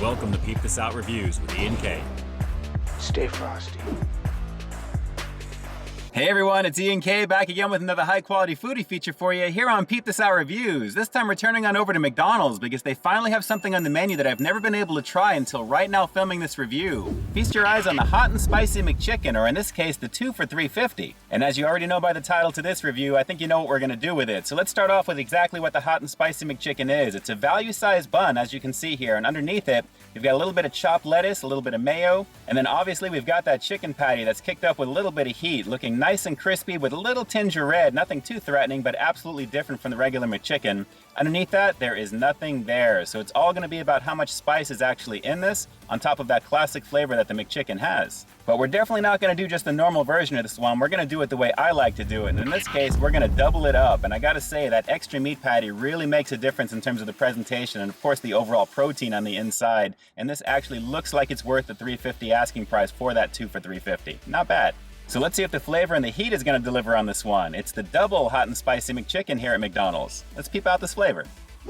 Welcome to Peep This Out Reviews with Ian K. Stay frosty. Hey everyone, it's Ian K back again with another high quality foodie feature for you here on Peep This Out Reviews. This time returning on over to McDonald's because they finally have something on the menu that I've never been able to try until right now filming this review. Feast your eyes on the hot and spicy McChicken, or in this case, the 2 for $3.50. And as you already know by the title to this review, I think you know what we're gonna do with it. So let's start off with exactly what the hot and spicy McChicken is. It's a value-sized bun, as you can see here, and underneath it, we've got a little bit of chopped lettuce, a little bit of mayo, and then obviously we've got that chicken patty that's kicked up with a little bit of heat, looking nice and crispy with a little tinge of red, nothing too threatening, but absolutely different from the regular McChicken. Underneath that, there is nothing there. So it's all gonna be about how much spice is actually in this, on top of that classic flavor that the McChicken has. But we're definitely not gonna do just the normal version of this one. We're gonna do it the way I like to do it. And in this case, we're gonna double it up. And I gotta say, that extra meat patty really makes a difference in terms of the presentation and of course the overall protein on the inside. And this actually looks like it's worth the $3.50 asking price for that 2 for $3.50. Not bad. So let's see if the flavor and the heat is gonna deliver on this one. It's the double hot and spicy McChicken here at McDonald's. Let's peep out this flavor.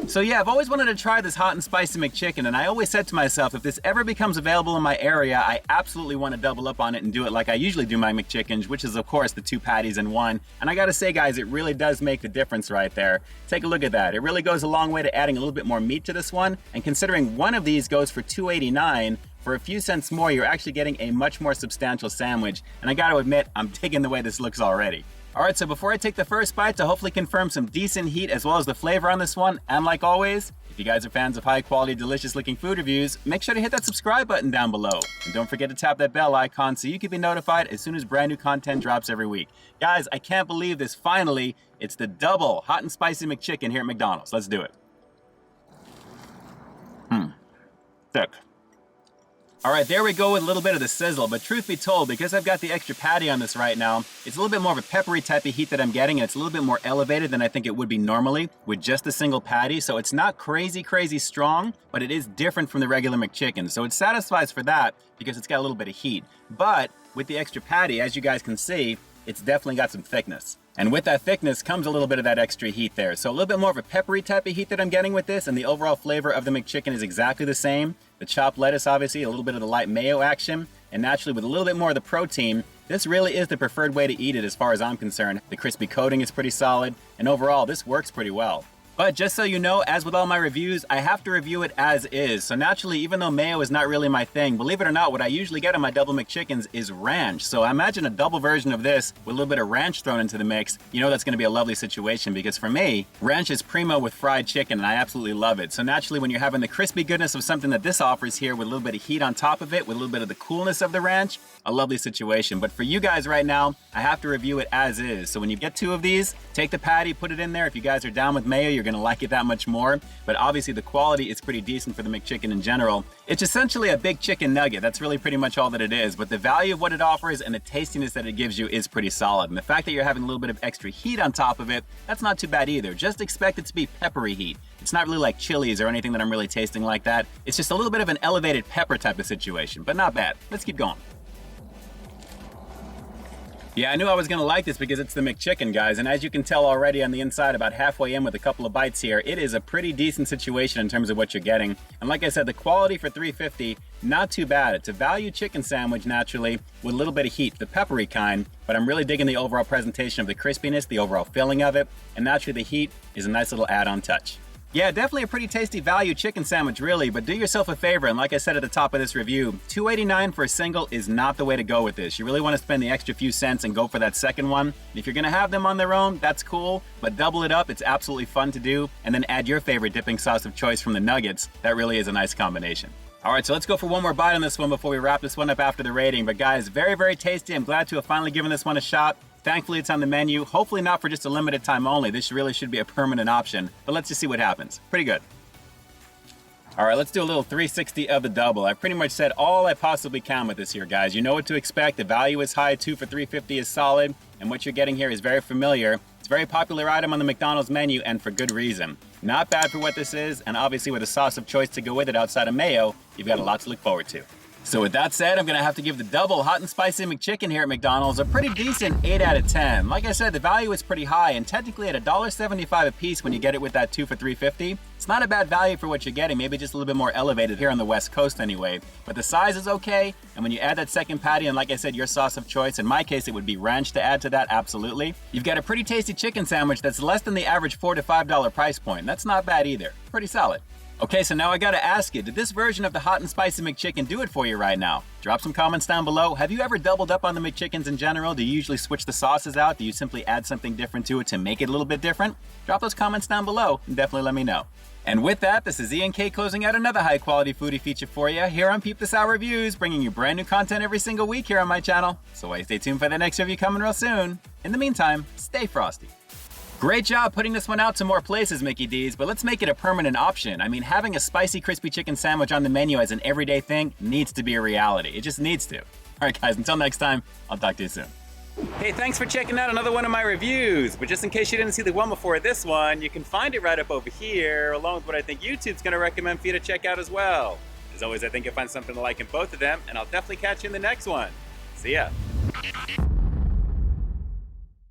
So yeah, I've always wanted to try this hot and spicy McChicken, and I always said to myself, if this ever becomes available in my area, I absolutely want to double up on it and do it like I usually do my McChickens, which is of course the 2 patties in one. And I gotta say guys, it really does make the difference right there. Take a look at that. It really goes a long way to adding a little bit more meat to this one, and considering one of these goes for $2.89, for a few cents more, you're actually getting a much more substantial sandwich. And I gotta admit, I'm digging the way this looks already. All right, so before I take the first bite to hopefully confirm some decent heat as well as the flavor on this one, and like always, if you guys are fans of high quality, delicious looking food reviews, make sure to hit that subscribe button down below. And don't forget to tap that bell icon so you can be notified as soon as brand new content drops every week. Guys, I can't believe this, finally, it's the double hot and spicy McChicken here at McDonald's. Let's do it. Thick. All right, there we go with a little bit of the sizzle, but truth be told, because I've got the extra patty on this right now, it's a little bit more of a peppery type of heat that I'm getting, and it's a little bit more elevated than I think it would be normally with just a single patty, so it's not crazy strong, but it is different from the regular McChicken, so it satisfies for that because it's got a little bit of heat. But with the extra patty, as you guys can see, it's definitely got some thickness. And with that thickness comes a little bit of that extra heat there. So a little bit more of a peppery type of heat that I'm getting with this, and the overall flavor of the McChicken is exactly the same. The chopped lettuce, obviously, a little bit of the light mayo action, and naturally with a little bit more of the protein, this really is the preferred way to eat it as far as I'm concerned. The crispy coating is pretty solid, and overall, this works pretty well. But just so you know, as with all my reviews, I have to review it as is. So naturally, even though mayo is not really my thing, believe it or not, what I usually get on my double McChickens is ranch. So I imagine a double version of this with a little bit of ranch thrown into the mix. You know that's gonna be a lovely situation because for me, ranch is primo with fried chicken and I absolutely love it. So naturally, when you're having the crispy goodness of something that this offers here with a little bit of heat on top of it, with a little bit of the coolness of the ranch, a lovely situation. But for you guys right now, I have to review it as is. So when you get 2 of these, take the patty, put it in there. If you guys are down with mayo, you're gonna like it that much more. But obviously the quality is pretty decent for the McChicken in general. It's essentially a big chicken nugget. That's really pretty much all that it is. But the value of what it offers and the tastiness that it gives you is pretty solid. And the fact that you're having a little bit of extra heat on top of it, that's not too bad either. Just expect it to be peppery heat. It's not really like chilies or anything that I'm really tasting like that. It's just a little bit of an elevated pepper type of situation, but not bad. Let's keep going. Yeah, I knew I was gonna like this because it's the McChicken, guys, and as you can tell already on the inside, about halfway in with a couple of bites here, it is a pretty decent situation in terms of what you're getting. And like I said, the quality for $3.50, not too bad. It's a value chicken sandwich, naturally, with a little bit of heat, the peppery kind, but I'm really digging the overall presentation of the crispiness, the overall filling of it, and naturally the heat is a nice little add-on touch. Yeah, definitely a pretty tasty value chicken sandwich, really, but do yourself a favor, and like I said at the top of this review, $2.89 for a single is not the way to go with this. You really want to spend the extra few cents and go for that second one. And if you're gonna have them on their own, that's cool, but double it up, it's absolutely fun to do, and then add your favorite dipping sauce of choice from the nuggets. That really is a nice combination. All right, so let's go for one more bite on this one before we wrap this one up after the rating. But guys, very tasty. I'm glad to have finally given this one a shot. Thankfully, it's on the menu. Hopefully not for just a limited time only. This really should be a permanent option, but let's just see what happens. Pretty good. All right, let's do a little 360 of the double. I've pretty much said all I possibly can with this here, guys. You know what to expect. The value is high. 2 for $3.50 is solid, and what you're getting here is very familiar. It's a very popular item on the McDonald's menu, and for good reason. Not bad for what this is, and obviously with a sauce of choice to go with it outside of mayo, you've got a lot to look forward to. So with that said, I'm gonna have to give the double hot and spicy McChicken here at McDonald's a pretty decent 8 out of 10. Like I said, the value is pretty high, and technically at $1.75 a piece when you get it with that 2 for $3.50, it's not a bad value for what you're getting, maybe just a little bit more elevated here on the West Coast anyway. But the size is okay, and when you add that second patty, and like I said, your sauce of choice, in my case it would be ranch to add to that, absolutely. You've got a pretty tasty chicken sandwich that's less than the average $4 to $5 price point. That's not bad either. Pretty solid. Okay, so now I gotta ask you, did this version of the hot and spicy McChicken do it for you right now? Drop some comments down below. Have you ever doubled up on the McChickens in general? Do you usually switch the sauces out? Do you simply add something different to it to make it a little bit different? Drop those comments down below and definitely let me know. And with that, this is ENK closing out another high quality foodie feature for you here on Peep This Out Reviews, bringing you brand new content every single week here on my channel. So why stay tuned for the next review coming real soon. In the meantime, stay frosty. Great job putting this one out to more places, Mickey D's, but let's make it a permanent option. I mean, having a spicy crispy chicken sandwich on the menu as an everyday thing needs to be a reality. It just needs to. All right, guys, until next time, I'll talk to you soon. Hey, thanks for checking out another one of my reviews, but just in case you didn't see the one before this one, you can find it right up over here, along with what I think YouTube's gonna recommend for you to check out as well. As always, I think you'll find something to like in both of them, and I'll definitely catch you in the next one. See ya.